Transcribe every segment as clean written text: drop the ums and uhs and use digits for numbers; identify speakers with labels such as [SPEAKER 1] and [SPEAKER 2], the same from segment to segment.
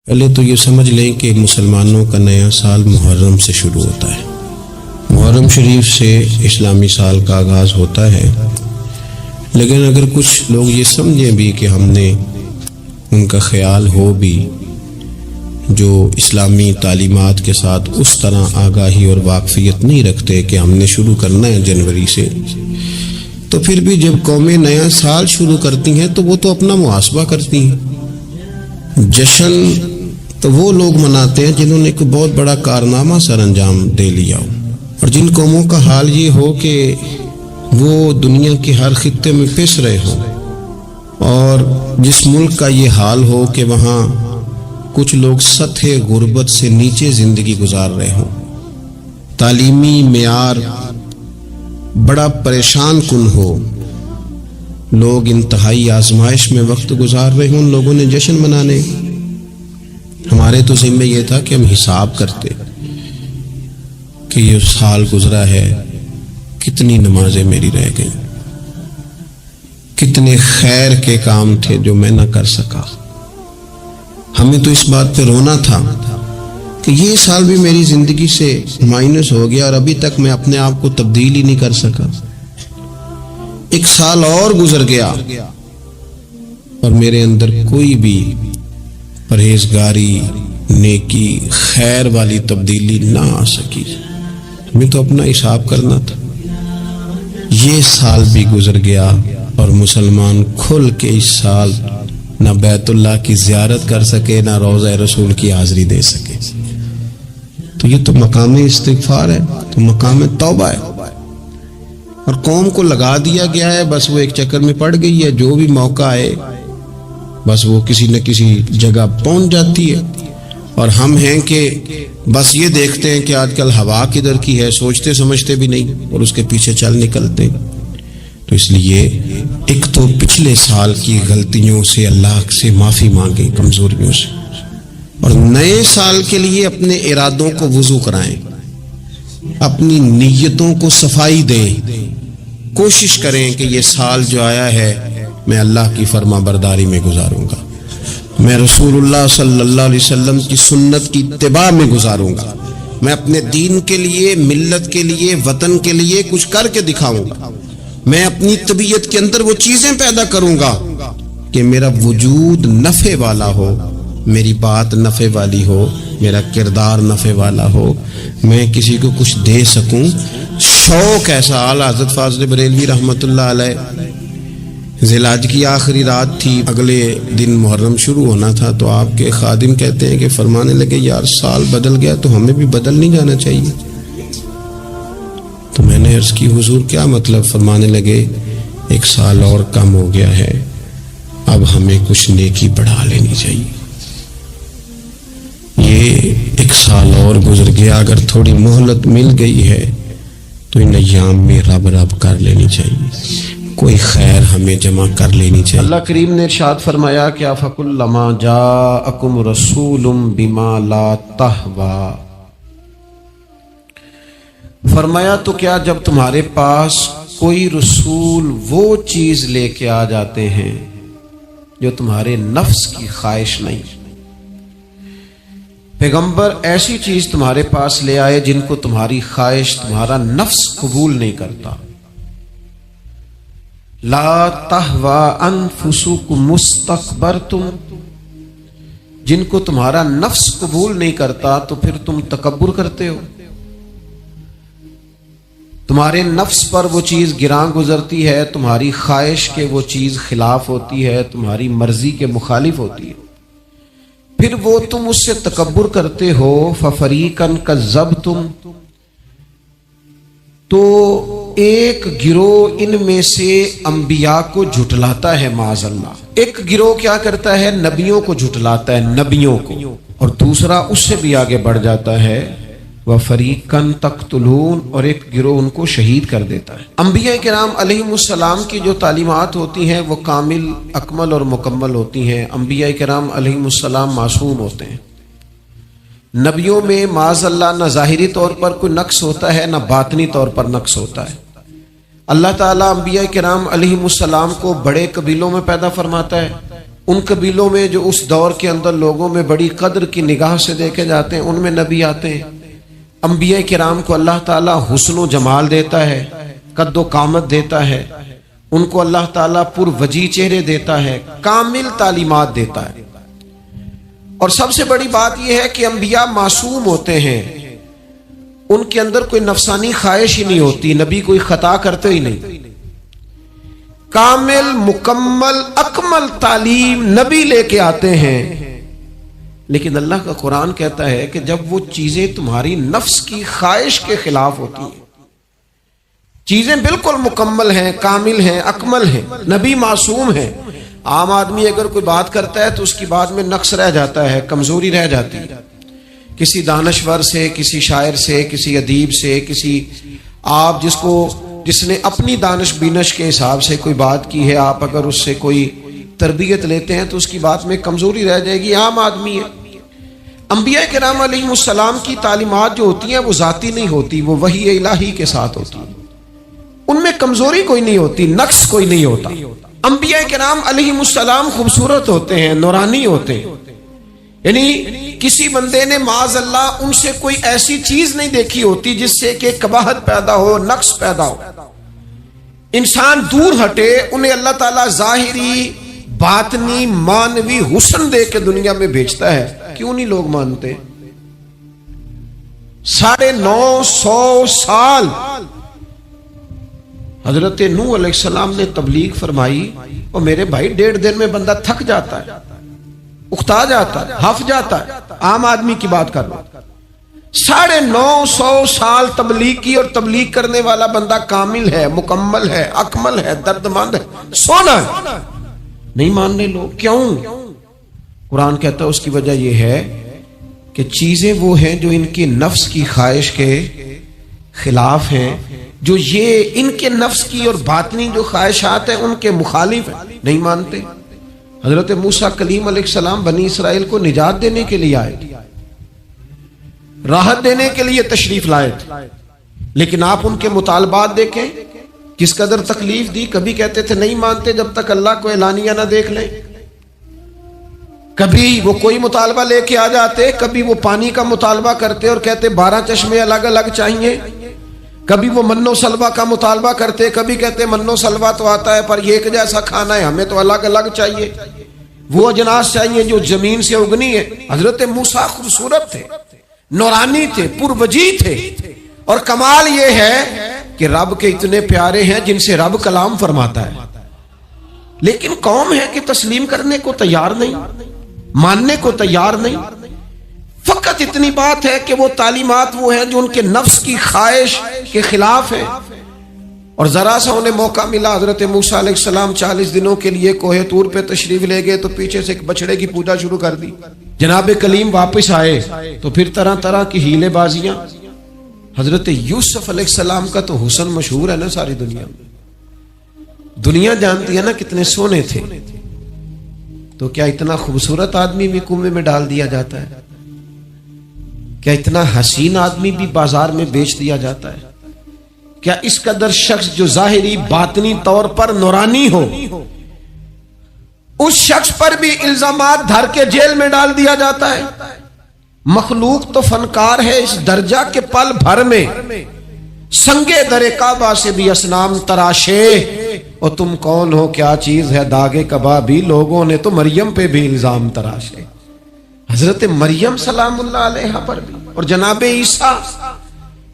[SPEAKER 1] پہلے تو یہ سمجھ لیں کہ مسلمانوں کا نیا سال محرم سے شروع ہوتا ہے۔ محرم شریف سے اسلامی سال کا آغاز ہوتا ہے، لیکن اگر کچھ لوگ یہ سمجھیں بھی کہ ہم نے ان کا خیال ہو بھی جو اسلامی تعلیمات کے ساتھ اس طرح آگاہی اور واقفیت نہیں رکھتے کہ ہم نے شروع کرنا ہے جنوری سے، تو پھر بھی جب قومیں نیا سال شروع کرتی ہیں تو وہ تو اپنا محاسبہ کرتی ہیں۔ جشن تو وہ لوگ مناتے ہیں جنہوں نے ایک بہت بڑا کارنامہ سر انجام دے لیا ہو، اور جن قوموں کا حال یہ ہو کہ وہ دنیا کے ہر خطے میں پس رہے ہوں، اور جس ملک کا یہ حال ہو کہ وہاں کچھ لوگ سطح غربت سے نیچے زندگی گزار رہے ہوں، تعلیمی معیار بڑا پریشان کن ہو، لوگ انتہائی آزمائش میں وقت گزار رہے ہوں، ان لوگوں نے جشن منانے۔ ہمارے تو ذمہ یہ تھا کہ ہم حساب کرتے کہ یہ سال گزرا ہے، کتنی نمازیں میری رہ گئیں، کتنے خیر کے کام تھے جو میں نہ کر سکا۔ ہمیں تو اس بات پہ رونا تھا کہ یہ سال بھی میری زندگی سے مائنس ہو گیا اور ابھی تک میں اپنے آپ کو تبدیل ہی نہیں کر سکا۔ ایک سال اور گزر گیا اور میرے اندر کوئی بھی پرہیزگاری، نیکی، خیر والی تبدیلی نہ آ سکی۔ ہمیں تو اپنا حساب کرنا تھا۔ یہ سال بھی گزر گیا اور مسلمان کھل کے اس سال نہ بیت اللہ کی زیارت کر سکے، نہ روضہ رسول کی حاضری دے سکے۔ تو یہ تو مقام استغفار ہے، تو مقام توبہ ہے، اور قوم کو لگا دیا گیا ہے، بس وہ ایک چکر میں پڑ گئی ہے، جو بھی موقع آئے بس وہ کسی نہ کسی جگہ پہنچ جاتی ہے، اور ہم ہیں کہ بس یہ دیکھتے ہیں کہ آج کل ہوا کدھر کی ہے، سوچتے سمجھتے بھی نہیں اور اس کے پیچھے چل نکلتے۔ تو اس لیے ایک تو پچھلے سال کی غلطیوں سے اللہ سے معافی مانگیں، کمزوریوں سے، اور نئے سال کے لیے اپنے ارادوں کو وضو کرائیں، اپنی نیتوں کو صفائی دیں، کوشش کریں کہ یہ سال جو آیا ہے میں اللہ کی فرما برداری میں گزاروں گا، میں رسول اللہ صلی اللہ علیہ وسلم کی سنت کی اتباع میں گزاروں گا، میں اپنے دین کے لیے، ملت کے لیے، وطن کے لیے کچھ کر کے دکھاؤں گا، میں اپنی طبیعت کے اندر وہ چیزیں پیدا کروں گا کہ میرا وجود نفع والا ہو، میری بات نفع والی ہو، میرا کردار نفع والا ہو، میں کسی کو کچھ دے سکوں۔ شوق ایسا، اعلیٰ حضرت فاضل بریلوی رحمۃ اللہ علیہ، ذی الحج کی آخری رات تھی، اگلے دن محرم شروع ہونا تھا، تو آپ کے خادم کہتے ہیں کہ فرمانے لگے یار سال بدل گیا تو ہمیں بھی بدل نہیں جانا چاہیے۔ تو میں نے عرض کی حضور کیا مطلب؟ فرمانے لگے ایک سال اور کم ہو گیا ہے، اب ہمیں کچھ نیکی بڑھا لینی چاہیے۔ یہ ایک سال اور گزر گیا، اگر تھوڑی مہلت مل گئی ہے تو ان ایام میں رب کر لینی چاہیے، کوئی خیر ہمیں جمع کر لینی چاہیے۔ اللہ کریم نے ارشاد فرمایا کہ فَكُلَّمَا جَاءَكُمْ رَسُولٌ بِمَا لَا تَهْوَىٰ، فرمایا تو کیا جب تمہارے پاس کوئی رسول وہ چیز لے کے آ جاتے ہیں جو تمہارے نفس کی خواہش نہیں، پیغمبر ایسی چیز تمہارے پاس لے آئے جن کو تمہاری خواہش، تمہارا نفس قبول نہیں کرتا، لا تہوا انفسکم مستکبرتم، جن کو تمہارا نفس قبول نہیں کرتا تو پھر تم تکبر کرتے ہو، تمہارے نفس پر وہ چیز گراں گزرتی ہے، تمہاری خواہش کے وہ چیز خلاف ہوتی ہے، تمہاری مرضی کے مخالف ہوتی ہے، پھر وہ تم اس سے تکبر کرتے ہو۔ فَفَرِيقًا كَذَّبْتُمْ، تو ایک گروہ ان میں سے انبیاء کو جھٹلاتا ہے، معاذ اللہ، ایک گروہ کیا کرتا ہے؟ نبیوں کو جھٹلاتا ہے، نبیوں کو، اور دوسرا اس سے بھی آگے بڑھ جاتا ہے وَفَرِيقًا تَقْتُلُونَ، اور ایک گروہ ان کو شہید کر دیتا ہے۔ انبیاء کرام علیہم السلام کی جو تعلیمات ہوتی ہیں وہ کامل، اکمل اور مکمل ہوتی ہیں۔ انبیاء کرام علیہم السلام معصوم ہوتے ہیں۔ نبیوں میں معاذ اللہ نہ ظاہری طور پر کوئی نقص ہوتا ہے، نہ باطنی طور پر نقص ہوتا ہے۔ اللہ تعالیٰ انبیاء کرام علیہم السلام کو بڑے قبیلوں میں پیدا فرماتا ہے، ان قبیلوں میں جو اس دور کے اندر لوگوں میں بڑی قدر کی نگاہ سے دیکھے جاتے ہیں، ان میں نبی آتے ہیں۔ انبیاء کرام کو اللہ تعالیٰ حسن و جمال دیتا ہے، قد و قامت دیتا ہے، ان کو اللہ تعالیٰ پر وجی چہرے دیتا ہے، کامل تعلیمات دیتا ہے۔ اور سب سے بڑی بات یہ ہے کہ انبیاء معصوم ہوتے ہیں، ان کے اندر کوئی نفسانی خواہش ہی نہیں ہوتی، نبی کوئی خطا کرتے ہی نہیں۔ کامل مکمل اکمل تعلیم نبی لے کے آتے ہیں، لیکن اللہ کا قرآن کہتا ہے کہ جب وہ چیزیں تمہاری نفس کی خواہش کے خلاف ہوتی ہیں، چیزیں بالکل مکمل ہیں، کامل ہیں، اکمل ہیں، نبی معصوم ہیں۔ عام آدمی اگر کوئی بات کرتا ہے تو اس کی بات میں نقص رہ جاتا ہے، کمزوری رہ جاتی ہے، کسی دانشور سے، کسی شاعر سے، کسی ادیب سے، کسی آپ جس نے اپنی دانش بینش کے حساب سے کوئی بات کی ہے، آپ اگر اس سے کوئی تربیت لیتے ہیں تو اس کی بات میں کمزوری رہ جائے گی، عام آدمی ہے۔ انبیاء کرام علیہ السلام کی تعلیمات جو ہوتی ہیں وہ ذاتی نہیں ہوتی، وہ وحی الہی کے ساتھ ہوتی ہیں، ان میں کمزوری کوئی نہیں ہوتی، نقص کوئی نہیں ہوتا۔ انبیاء کرام علیہ السلام خوبصورت ہوتے ہیں، نورانی ہوتے ہیں، یعنی کسی بندے نے معاذ اللہ ان سے کوئی ایسی چیز نہیں دیکھی ہوتی جس سے کہ قباحت پیدا ہو، نقص پیدا ہو۔ انسان دور ہٹے، انہیں اللہ تعالیٰ ظاہری باطنی مانوی حسن دے کے دنیا میں بھیجتا ہے، کیوں نہیں لوگ مانتے؟ 950 سال حضرت نوح علیہ السلام نے تبلیغ فرمائی، اور میرے بھائی 1.5 دن میں بندہ تھک جاتا ہے، اکتا جاتا ہے، ہف جاتا ہے، عام آدمی کی بات کر رہا ہوں۔ 950 سال تبلیغ کی، اور تبلیغ کرنے والا بندہ کامل ہے، مکمل ہے، اکمل ہے، درد مند ہے، سونا ہے، نہیں ماننے لوگ۔ کیوں؟ قرآن کہتا ہے اس کی وجہ یہ ہے کہ چیزیں وہ ہیں جو ان کی نفس کی خواہش کے خلاف ہیں، جو یہ ان کے نفس کی اور باطنی جو خواہشات ہیں ان کے مخالف ہیں، نہیں مانتے۔ حضرت موسیٰ کلیم علیہ السلام بنی اسرائیل کو نجات دینے کے لیے آئے، راحت دینے کے لیے تشریف لائے تھے، لیکن آپ ان کے مطالبات دیکھیں کس قدر تکلیف دی۔ کبھی کہتے تھے نہیں مانتے جب تک اللہ کو اعلانیہ نہ دیکھ لیں، کبھی وہ کوئی مطالبہ لے کے آ جاتے، کبھی وہ پانی کا مطالبہ کرتے اور کہتے 12 چشمے الگ الگ چاہیے، کبھی وہ من و سلوہ کا مطالبہ کرتے، کبھی کہتے من و سلوہ تو آتا ہے پر یہ ایک جیسا کھانا ہے، ہمیں تو الگ الگ چاہیے، وہ اجناس چاہیے جو زمین سے اگنی ہے۔ حضرت موسیٰ خوبصورت تھے، نورانی تھے، پروجی تھے، اور کمال یہ ہے کہ رب کے اتنے پیارے ہیں جن سے رب کلام فرماتا ہے، لیکن قوم ہے کہ تسلیم کرنے کو تیار نہیں، ماننے کو تیار نہیں۔ فقط اتنی بات ہے کہ وہ تعلیمات وہ ہیں جو ان کے نفس کی خواہش کے خلاف ہیں، اور ذرا سا انہیں موقع ملا، حضرت موسیٰ علیہ السلام 40 دنوں کے لیے کوہ طور پہ تشریف لے گئے تو پیچھے سے ایک بچڑے کی پوجا شروع کر دی۔ جناب کلیم واپس آئے تو پھر طرح طرح کی ہیلے بازیاں۔ حضرت یوسف علیہ السلام کا تو حسن مشہور ہے نا ساری دنیا میں، دنیا جانتی ہے نا کتنے سونے تھے، تو کیا اتنا خوبصورت آدمی بھی کنویں میں ڈال دیا جاتا ہے؟ کیا اتنا حسین آدمی بھی بازار میں بیچ دیا جاتا ہے؟ کیا اس قدر شخص جو ظاہری باطنی طور پر نورانی ہو، اس شخص پر بھی الزامات دھر کے جیل میں ڈال دیا جاتا ہے؟ مخلوق تو فنکار ہے اس درجہ کے پل بھر میں سنگے در کعبہ سے بھی اصنام تراشے، اور تم کون ہو کیا چیز ہے داغے کبابی، لوگوں نے تو مریم پہ بھی الزام تراشے۔ حضرت مریم سلام اللہ علیہ پر بھی، اور جناب عیسیٰ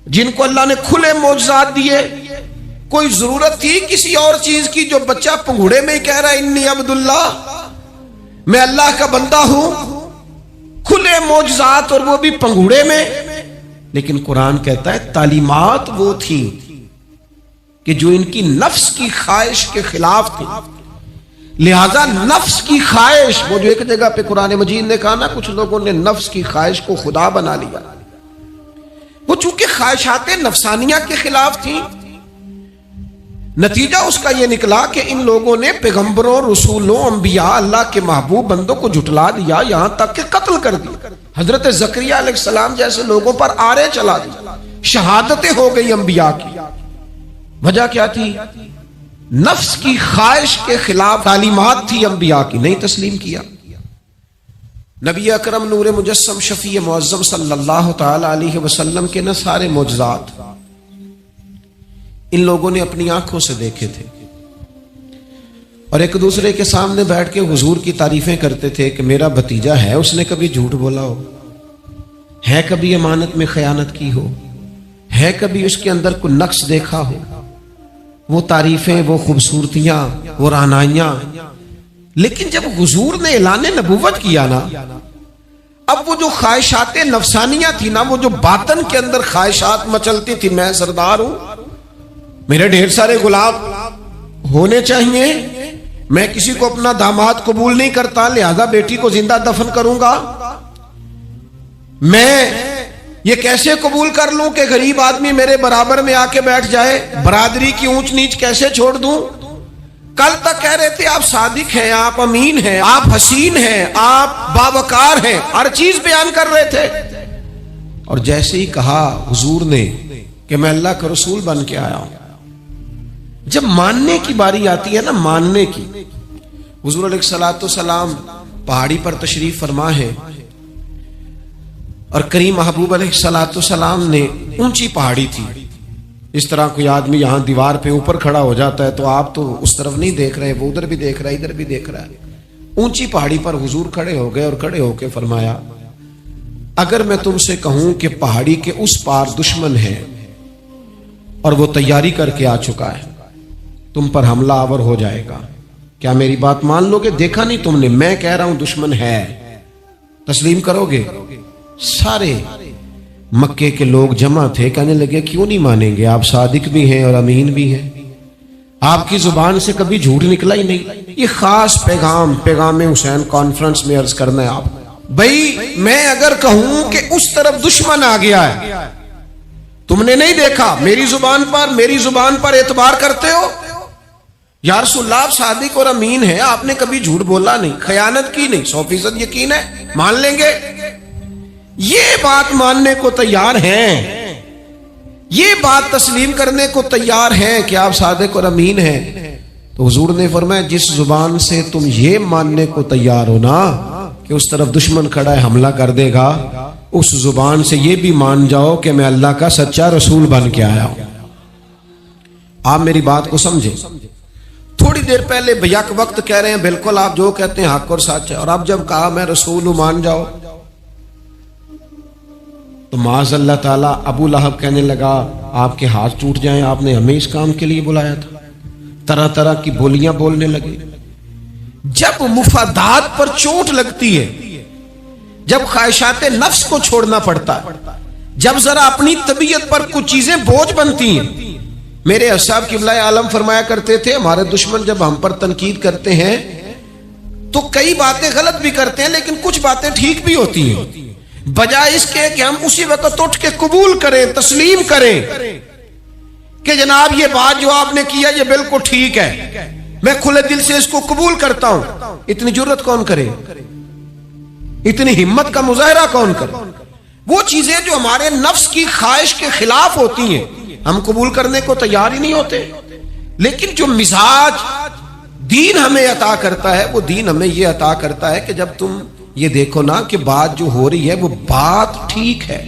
[SPEAKER 1] جن کو اللہ نے کھلے معجزات دیے، کوئی ضرورت تھی کسی اور چیز کی؟ جو بچہ پنگھوڑے میں ہی کہہ رہا ہے انی عبداللہ، میں اللہ کا بندہ ہوں، کھلے معجزات اور وہ بھی پنگھوڑے میں۔ لیکن قرآن کہتا ہے تعلیمات وہ تھی کہ جو ان کی نفس کی خواہش کے خلاف تھی، لہذا نفس کی خواہش، وہ جو ایک جگہ پہ قرآن مجید نے کہا نا کچھ لوگوں نے نفس کی خواہش کو خدا بنا لیا، وہ چونکہ خواہشات نفسانیہ کے خلاف تھی، نتیجہ اس کا یہ نکلا کہ ان لوگوں نے پیغمبروں، رسولوں، انبیاء، اللہ کے محبوب بندوں کو جھٹلا دیا، یہاں تک کہ قتل کر دیا۔ حضرت زکریا علیہ السلام جیسے لوگوں پر آرے چلا دی، شہادتیں ہو گئی انبیاء کی۔ وجہ کیا تھی؟ نفس کی خواہش کے خلاف تعلیمات تھی انبیاء کی، نہیں تسلیم کیا۔ نبی اکرم نور مجسم شفیع معظم صلی اللہ تعالی علیہ وسلم کے نہ سارے معجزات ان لوگوں نے اپنی آنکھوں سے دیکھے تھے، اور ایک دوسرے کے سامنے بیٹھ کے حضور کی تعریفیں کرتے تھے کہ میرا بھتیجا ہے، اس نے کبھی جھوٹ بولا ہو، ہے کبھی امانت میں خیانت کی ہو، ہے کبھی اس کے اندر کوئی نقص دیکھا ہو۔ وہ تعریفیں، وہ خوبصورتیاں، وہ رعنائیاں۔ لیکن جب حضور نے اعلان نبوت کیا نا، اب وہ جو خواہشات نفسانیہ تھی نا، وہ جو باطن کے اندر خواہشات مچلتی تھی، میں سردار ہوں، میرے ڈھیر سارے غلام ہونے چاہیے، میں کسی کو اپنا داماد قبول نہیں کرتا، لہذا بیٹی کو زندہ دفن کروں گا، میں یہ کیسے قبول کر لوں کہ غریب آدمی میرے برابر میں آ کے بیٹھ جائے، برادری کی اونچ نیچ کیسے چھوڑ دوں۔ کل تک کہہ رہے تھے آپ صادق ہیں، آپ امین ہیں، آپ حسین ہیں، آپ باوقار ہیں، ہر چیز بیان کر رہے تھے، اور جیسے ہی کہا حضور نے کہ میں اللہ کا رسول بن کے آیا ہوں، جب ماننے کی باری آتی ہے نا، ماننے کی، حضور علیہ الصلوۃ والسلام پہاڑی پر تشریف فرما ہے، اور کریم محبوب علیہ الصلوۃ والسلام نے، اونچی پہاڑی تھی، اس طرح کوئی آدمی یہاں دیوار پہ اوپر کھڑا ہو جاتا ہے تو آپ تو اس طرف نہیں دیکھ رہے، وہ ادھر بھی دیکھ رہا ہے، ادھر بھی دیکھ رہا ہے۔ اونچی پہاڑی پر حضور کھڑے ہو گئے، اور کھڑے ہو کے فرمایا اگر میں تم سے کہوں کہ پہاڑی کے اس پار دشمن ہے اور وہ تیاری کر کے آ چکا ہے، تم پر حملہ آور ہو جائے گا، کیا میری بات مان لو گے؟ دیکھا نہیں تم نے، میں کہہ رہا ہوں دشمن ہے، تسلیم کرو گے؟ سارے مکے کے لوگ جمع تھے، کہنے لگے کیوں نہیں مانیں گے، آپ صادق بھی ہیں اور امین بھی ہیں، آپ کی زبان سے کبھی جھوٹ نکلا ہی نہیں۔ یہ خاص پیغام حسین کانفرنس میں عرض کرنا ہے آپ، بھئی میں اگر کہوں کہ اس طرف دشمن آ گیا ہے، تم نے نہیں دیکھا، میری زبان پر اعتبار کرتے ہو؟ یا رسول اللہ آپ صادق اور امین ہیں، آپ نے کبھی جھوٹ بولا نہیں، خیانت کی نہیں، 100% یقین ہے، مان لیں گے؟ یہ بات ماننے کو تیار ہیں، یہ بات تسلیم کرنے کو تیار ہیں کہ آپ صادق اور امین ہیں، تو حضور نے فرمایا جس زبان سے تم یہ ماننے کو تیار ہو نا کہ اس طرف دشمن کھڑا ہے، حملہ کر دے گا، اس زبان سے یہ بھی مان جاؤ کہ میں اللہ کا سچا رسول بن کے آیا ہوں۔ آپ میری بات کو سمجھیں، تھوڑی دیر پہلے بیک وقت کہہ رہے ہیں بالکل آپ جو کہتے ہیں حق اور سچ ہے، اور اب جب کہا میں رسول ہوں مان جاؤ، تو معاذ اللہ تعالیٰ ابو لہب کہنے لگا آپ کے ہاتھ ٹوٹ جائیں، آپ نے ہمیں اس کام کے لیے بلایا تھا، طرح طرح کی بولیاں بولنے لگے۔ جب مفادات پر چوٹ لگتی ہے، جب خواہشات نفس کو چھوڑنا پڑتا ہے، جب ذرا اپنی طبیعت پر کچھ چیزیں بوجھ بنتی ہیں، میرے اصحاب قبلہ عالم فرمایا کرتے تھے ہمارے دشمن جب ہم پر تنقید کرتے ہیں تو کئی باتیں غلط بھی کرتے ہیں لیکن کچھ باتیں ٹھیک بھی ہوتی ہیں، بجائے اس کے کہ ہم اسی وقت اٹھ کے قبول کریں، تسلیم کریں کہ جناب یہ بات جو آپ نے کیا یہ بالکل ٹھیک ہے، میں کھلے دل سے اس کو قبول کرتا ہوں۔ اتنی جرت کون کرے، اتنی ہمت کا مظاہرہ کون کرے؟ وہ چیزیں جو ہمارے نفس کی خواہش کے خلاف ہوتی ہیں ہم قبول کرنے کو تیار ہی نہیں ہوتے۔ لیکن جو مزاج دین ہمیں عطا کرتا ہے، وہ دین ہمیں یہ عطا کرتا ہے کہ جب تم یہ دیکھو نا کہ بات جو ہو رہی ہے وہ بات ٹھیک ہے،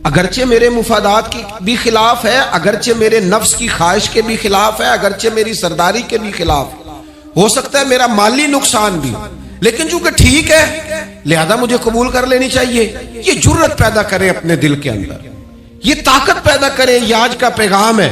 [SPEAKER 1] اگرچہ میرے مفادات کی بھی خلاف ہے، اگرچہ میرے نفس کی خواہش کے بھی خلاف ہے، اگرچہ میری سرداری کے بھی خلاف ہو سکتا ہے، میرا مالی نقصان بھی، لیکن چونکہ ٹھیک ہے لہذا مجھے قبول کر لینی چاہیے۔ یہ جرت پیدا کریں اپنے دل کے اندر، یہ طاقت پیدا کریں، یہ آج کا پیغام ہے۔